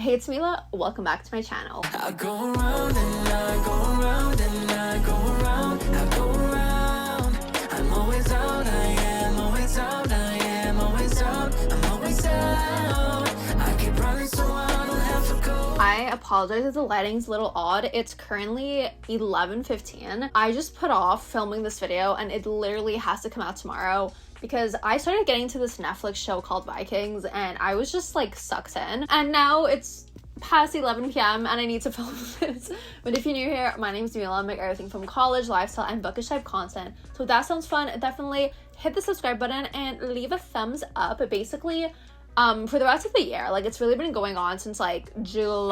Hey, it's Mila. Welcome back to my channel. I go around and I go around and I go around, I go around. I'm always out, I am always out, I am always out, I'm always out. I keep running so I don't have to go. I apologize if the lighting's a little odd. It's currently 11:15. I just put off filming this video and it literally has to come out tomorrow because I started getting to this Netflix show called Vikings and I was just like sucked in. And now it's past 11 p.m. and I need to film this. But if you're new here, my name is Mila. I make everything from college, lifestyle, and bookish type content. So if that sounds fun, definitely hit the subscribe button and leave a thumbs up. Basically, for the rest of the year, like it's really been going on since like June.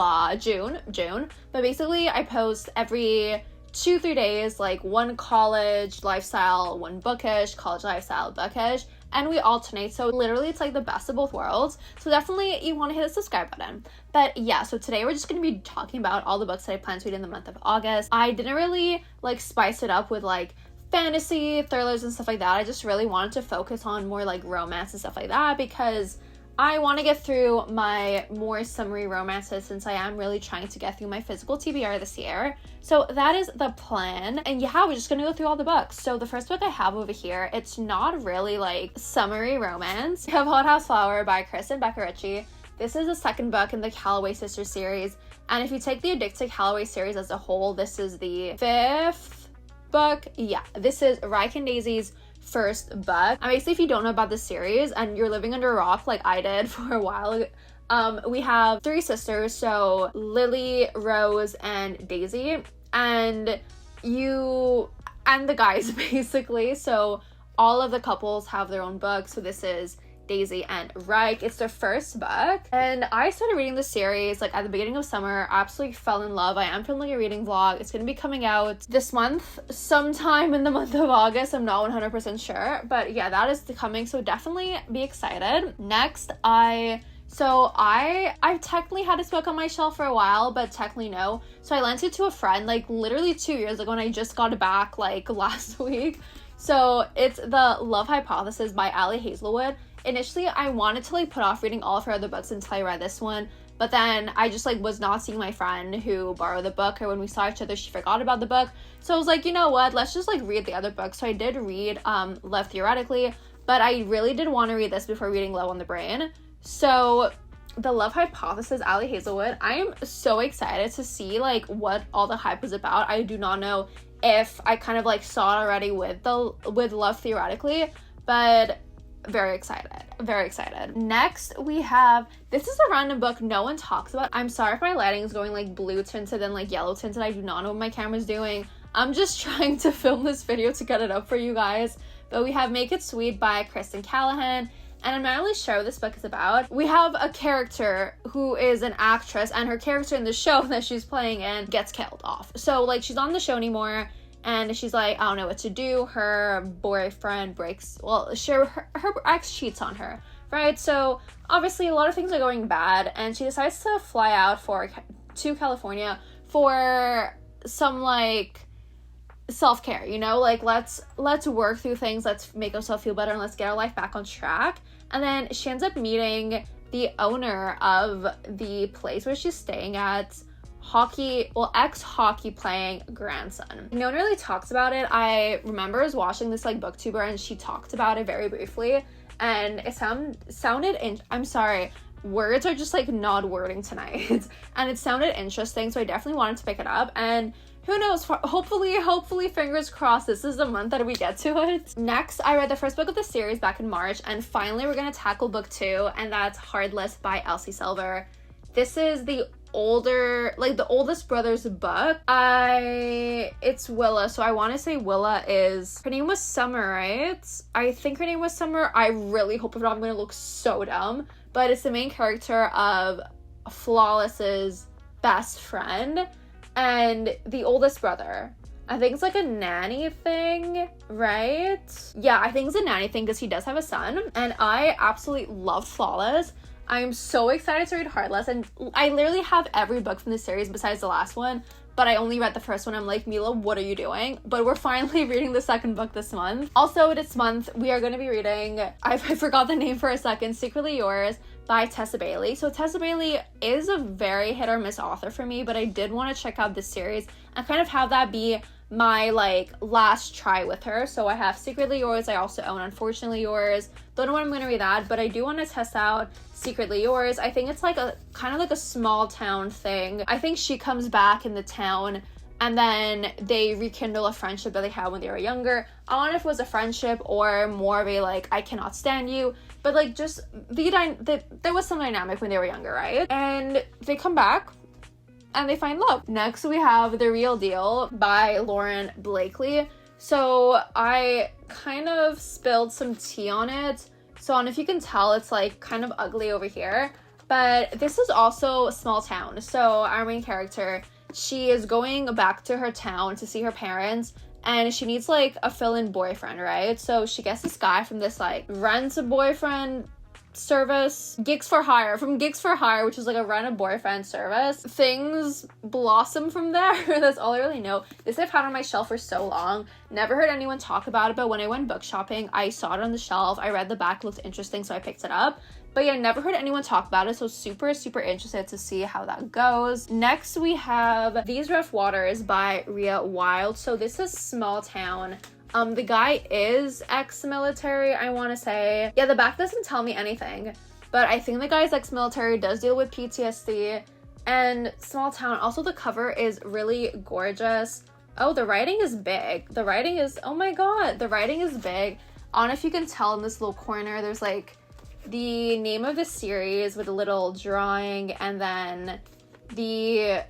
But basically I post every 2-3 days, like one college lifestyle, one bookish, college lifestyle, bookish, and we alternate. So literally it's like the best of both worlds. So definitely you want to hit the subscribe button. But yeah, so today we're just going to be talking about all the books that I plan to read in the month of August. I didn't really like spice it up with like fantasy, thrillers and stuff like that. I just really wanted to focus on more like romance and stuff like that because I want to get through my more summery romances since I am really trying to get through my physical TBR this year. So that is the plan. And yeah, we're just going to go through all the books. So the first book I have over here, it's not really like summery romance. We have Hot House Flower by Kristen Becker Ritchie. This is the second book in the Calloway Sisters series. And if you take the Addicted Calloway series as a whole, this is the fifth book. Yeah, this is Ryke and Daisy's first book. And basically, if you don't know about this series and you're living under a rock like I did for a while, we have three sisters, so Lily, Rose, and Daisy, and the guys basically. So all of the couples have their own books. So this is Daisy and Ryke. It's their first book, and I started reading the series like at the beginning of summer. I absolutely fell in love. I am filming a reading vlog. It's going to be coming out this month, sometime in the month of August. I'm not 100% sure, but yeah, that is coming, so definitely be excited. Next, I've technically had this book on my shelf for a while, but technically no. So I lent it to a friend like literally 2 years ago, and I just got it back like last week. So it's The Love Hypothesis by Ali Hazelwood. Initially, I wanted to like put off reading all of her other books until I read this one, but then I just like was not seeing my friend who borrowed the book, or when we saw each other, she forgot about the book. So I was like, you know what, let's just like read the other book. So I did read Love Theoretically, but I really did want to read this before reading Love on the Brain. So The Love Hypothesis, Ali Hazelwood, I am so excited to see like what all the hype is about. I do not know if I kind of like saw it already with Love Theoretically, but very excited. Next we have, this is a random book no one talks about. I'm sorry if my lighting is going like blue tinted and like yellow tinted. I do not know what my camera's doing. I'm just trying to film this video to get it up for you guys. But we have Make It Sweet by Kristen Callahan, and I'm not really sure what this book is about. We have a character who is an actress, and her character in the show that she's playing in gets killed off. So like she's not on the show anymore, and she's like, I don't know what to do. Her boyfriend her ex cheats on her, right? So obviously a lot of things are going bad, and she decides to fly out to California for some like self-care, you know, like let's work through things, let's make ourselves feel better, and let's get our life back on track. And then she ends up meeting the owner of the place where she's staying at, ex-hockey playing grandson. No one really talks about it. I remember I was watching this like booktuber and she talked about it very briefly, and it sounded I'm sorry, words are just like not wording tonight. And it sounded interesting, so I definitely wanted to pick it up. And who knows, hopefully fingers crossed, this is the month that we get to it. Next, I read the first book of the series back in March, and finally we're gonna tackle book 2, and that's Heartless by Elsie Silver. This is the oldest brother's book. It's Willa, so I want to say Willa is, her name was Summer, right? I think her name was Summer. I really hope if not, I'm gonna look so dumb, but it's the main character of Flawless's best friend and the oldest brother. I think it's like a nanny thing, right? Yeah, I think it's a nanny thing because he does have a son, and I absolutely love Flawless. I'm so excited to read Heartless, and I literally have every book from the series besides the last one, but I only read the first one. I'm like, Mila, what are you doing? But we're finally reading the second book this month. Also, this month, we are going to be reading, I forgot the name for a second, Secretly Yours by Tessa Bailey. So Tessa Bailey is a very hit or miss author for me, but I did want to check out this series and kind of have that be my like last try with her. So I have Secretly Yours. I also own Unfortunately Yours. Don't know when I'm going to read that, but I do want to test out Secretly Yours. I think it's like a kind of like a small town thing. I think she comes back in the town and then they rekindle a friendship that they had when they were younger. I don't know if it was a friendship or more of a like, I cannot stand you, but like just there was some dynamic when they were younger, right? And they come back and they find love. Next, we have The Real Deal by Lauren Blakely. So I kind of spilled some tea on it. So I don't know if you can tell, it's like kind of ugly over here. But this is also a small town. So our main character, she is going back to her town to see her parents. And she needs like a fill-in boyfriend, right? So she gets this guy from this like rent-a-boyfriend service, Gigs for Hire, which is like a rent a boyfriend service. Things blossom from there. That's all I really know. This I've had on my shelf for so long, never heard anyone talk about it, but when I went book shopping, I saw it on the shelf. I read the back, looked interesting, so I picked it up. But yeah, never heard anyone talk about it, so super interested to see how that goes. Next, we have These Rough Waters by Rhea Wilde. So this is small town. The guy is ex-military, I want to say. Yeah, the back doesn't tell me anything, but I think the guy's ex-military, does deal with PTSD, and small town. Also, the cover is really gorgeous. Oh, the writing is big. Oh my god, the writing is big. I don't know if you can tell in this little corner, there's like the name of the series with a little drawing, and then the,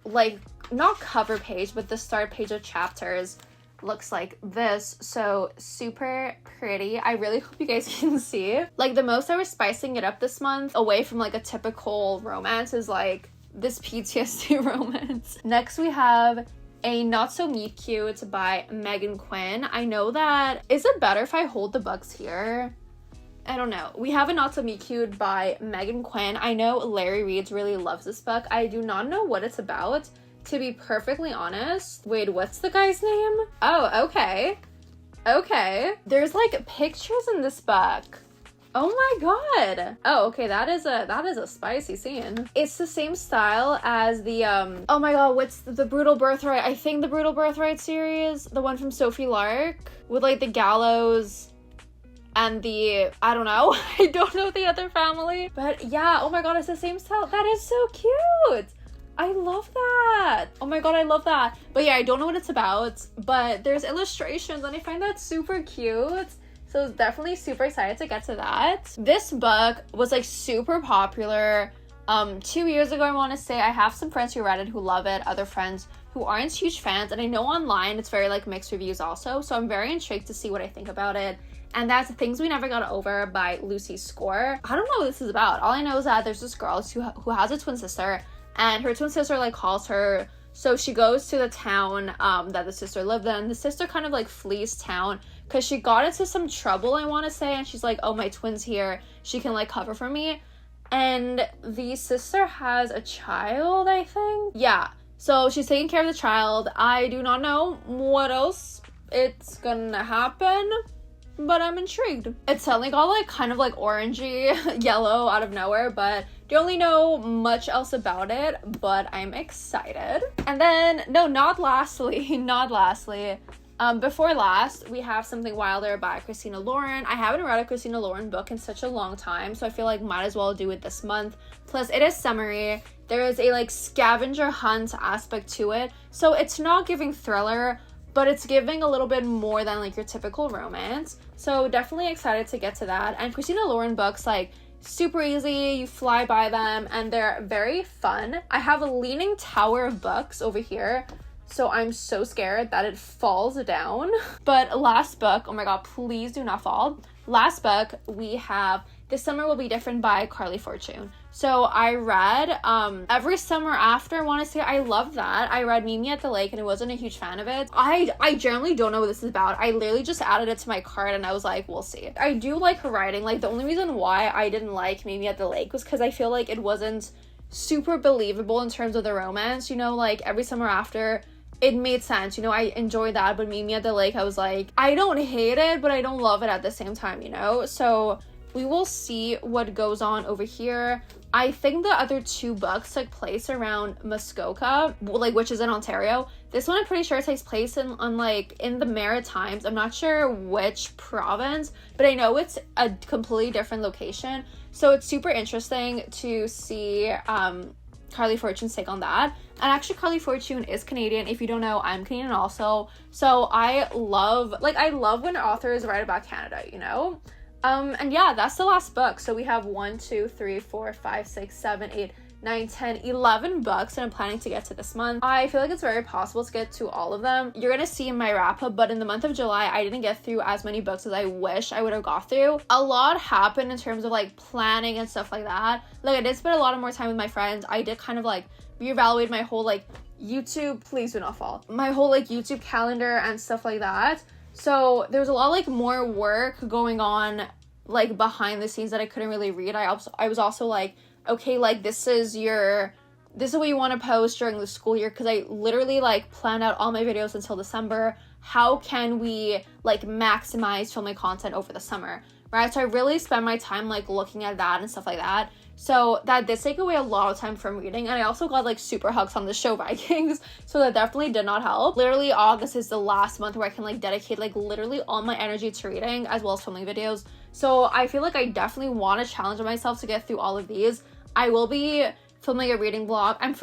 like, not cover page, but the start page of chapters looks like this. So super pretty. I really hope you guys can see. Like, the most I was spicing it up this month away from like a typical romance is like this PTSD romance. Next, we have A Not So Meet Cute by Megan Quinn. I know that, is it better if I hold the books here? I don't know. We have A Not So Meet Cute by Megan Quinn. I know Larry Reeds really loves this book. I do not know what it's about, to be perfectly honest. Wait, what's the guy's name? Oh, okay. There's like pictures in this book. Oh my god. Oh, okay, that is a spicy scene. It's the same style as the oh my god, what's the Brutal Birthright? I think the Brutal Birthright series, the one from Sophie Lark with like the gallows and the, I don't know. I don't know the other family. But yeah, oh my god, it's the same style. That is so cute. I love that. Oh my god, I love that. But yeah, I don't know what it's about, but there's illustrations and I find that super cute. So definitely super excited to get to that. This book was like super popular 2 years ago, I want to say. I have some friends who read it who love it, other friends who aren't huge fans, and I know online it's very like mixed reviews also. So I'm very intrigued to see what I think about it. And that's Things We Never Got Over by Lucy Score. I don't know what this is about. All I know is that there's this girl who has a twin sister, and her twin sister like calls her, so she goes to the town that the sister lived in. The sister kind of like flees town because she got into some trouble, I want to say, and she's like, oh, my twin's here, she can like cover for me. And the sister has a child, I think. Yeah, so she's taking care of the child. I do not know what else it's gonna happen, but I'm intrigued. It suddenly got like kind of like orangey yellow out of nowhere, but don't really know much else about it, but I'm excited. And then, no, not lastly, before last, we have Something Wilder by Christina Lauren. I haven't read a Christina Lauren book in such a long time, so I feel like might as well do it this month. Plus, it is summery. There is a like scavenger hunt aspect to it, so it's not giving thriller, but it's giving a little bit more than like your typical romance. So definitely excited to get to that. And Christina Lauren books, like, super easy, you fly by them, and they're very fun. I have a leaning tower of books over here, so I'm so scared that it falls down. But last book, oh my god, please do not fall. Last book, we have This Summer Will Be Different by Carly Fortune. So I read Every Summer After, I want to say. I love that. I read Mimi at the Lake and I wasn't a huge fan of it. I generally don't know what this is about. I literally just added it to my cart and I was like, we'll see. I do like her writing. Like, the only reason why I didn't like Mimi at the Lake was because I feel like it wasn't super believable in terms of the romance, you know, like Every Summer After, it made sense, you know, I enjoyed that, but Meet Me at the Lake, I was like, I don't hate it, but I don't love it at the same time, you know? So we will see what goes on over here. I think the other two books took place around Muskoka, like, which is in Ontario. This one I'm pretty sure takes place in the Maritimes. I'm not sure which province, but I know it's a completely different location. So it's super interesting to see Carly Fortune's take on that. And actually, Carly Fortune is Canadian. If you don't know, I'm Canadian also. So I love when authors write about Canada, you know? And yeah, that's the last book. So we have 1, 2, 3, 4, 5, 6, 7, 8, 9, 10, 11 books that I'm planning to get to this month. I feel like it's very possible to get to all of them. You're gonna see in my wrap up, but in the month of July, I didn't get through as many books as I wish I would have got through. A lot happened in terms of like planning and stuff like that. Like, I did spend a lot of more time with my friends. I did kind of like reevaluate my whole like YouTube, please do not fall, my whole like YouTube calendar and stuff like that. So there was a lot like more work going on like behind the scenes that I couldn't really read. I was also like, okay, like this is what you want to post during the school year, because I literally like planned out all my videos until December. How can we like maximize filming content over the summer, right? So I really spent my time like looking at that and stuff like that. So that did take away a lot of time from reading. And I also got like super hooked on the show Vikings. So that definitely did not help. Literally August is the last month where I can like dedicate like literally all my energy to reading as well as filming videos. So I feel like I definitely want to challenge myself to get through all of these. I will be filming a reading vlog. I'm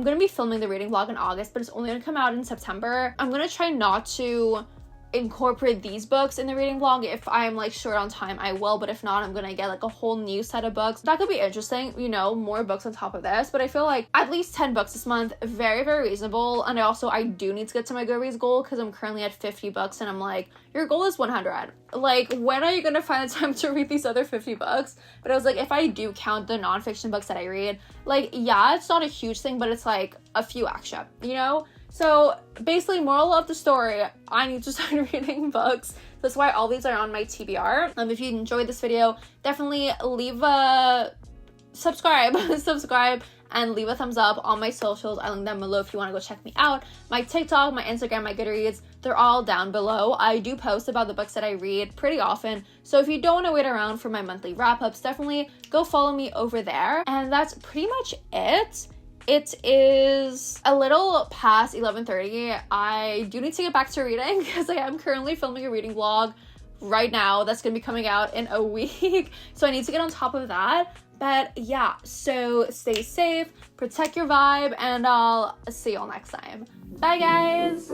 going to be filming the reading vlog in August, but it's only going to come out in September. I'm going to try not to incorporate these books in the reading vlog. If I'm like short on time, I will, but if not, I'm gonna get like a whole new set of books. That could be interesting, you know, more books on top of this. But I feel like at least 10 books this month, very, very reasonable. And I do need to get to my Goodreads goal, because I'm currently at 50 books and I'm like, your goal is 100. Like, when are you gonna find the time to read these other 50 books? But I was like, if I do count the nonfiction books that I read, like, yeah, it's not a huge thing, but it's like a few extra, you know? So basically, moral of the story, I need to start reading books. That's why all these are on my TBR. If you enjoyed this video, definitely leave a subscribe and leave a thumbs up on my socials. I link them below if you want to go check me out. My TikTok, my Instagram, my Goodreads, they're all down below. I do post about the books that I read pretty often. So if you don't want to wait around for my monthly wrap-ups, definitely go follow me over there. And that's pretty much it. It is a little past 11:30. I do need to get back to reading, because I am currently filming a reading vlog right now that's going to be coming out in a week. So I need to get on top of that. But yeah, so stay safe, protect your vibe, and I'll see you all next time. Bye, guys!